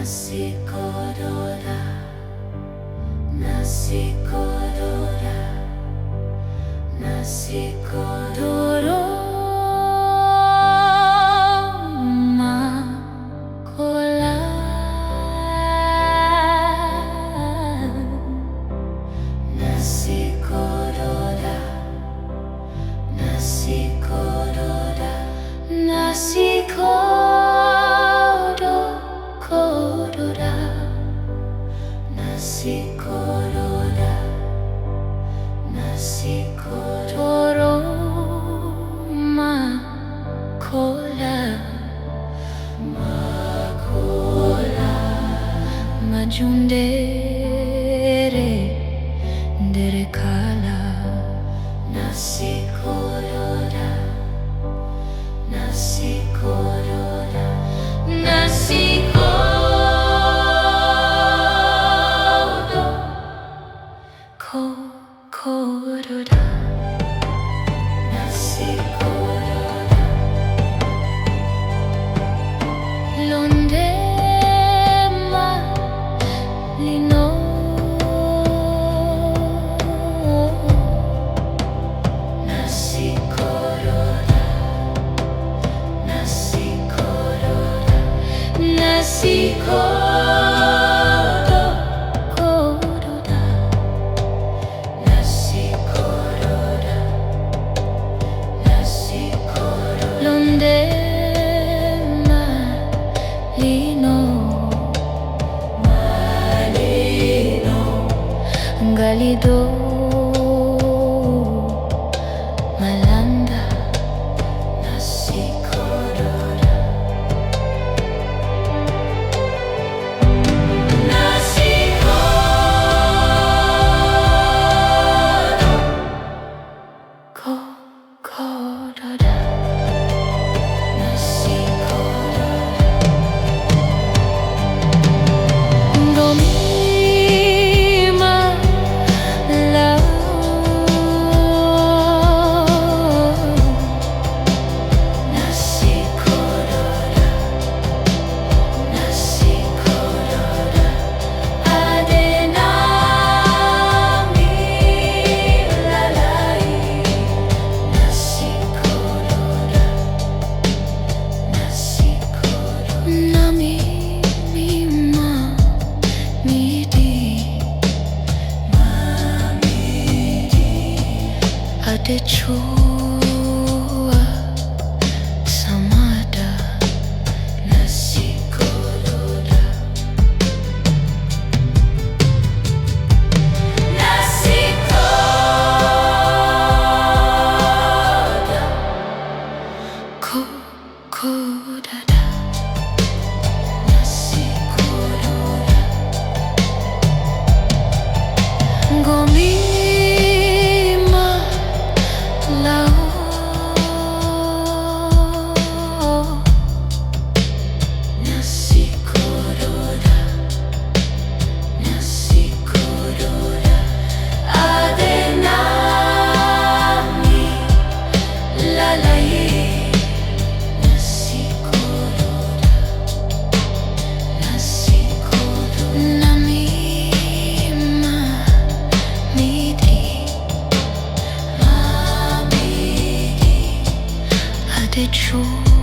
Nasi Ko'do Dae, Nasi Ko'do Dae, Nasi Ko'do Nasi Ko'do Dae, Nasi Ko'do Dae, Nasi Ko'do Dae, Nasi Ko'do Dae, Nasi Ko'do Majundere dere kala Nasi Ko'do Dae, Nasi Ko'do Dae, Nasi Ko'do Dae, Nasi Ko'do Dae, Londe Lino Nasi Ko'do Dae, Nasi Ko'do Dae, Nasi Ko'do Dae, Nasi Ko'do Dae, Nasi Ko'do Londe Galido Malanda Nasi Ko'do Dae, Nasi Ko'do Dae, Nasi Ko'do Dae, Chua samada Nasi Ko'do Dae, Nasi Ko'do Dae, Nasi Ko'do Dae, Gomi Nasi Ko'do Dae, Nasi Ko'do Dae, Adenami lalai Nasi Ko'do Dae, Nasi Ko'do Nami Mamidi Ade Chua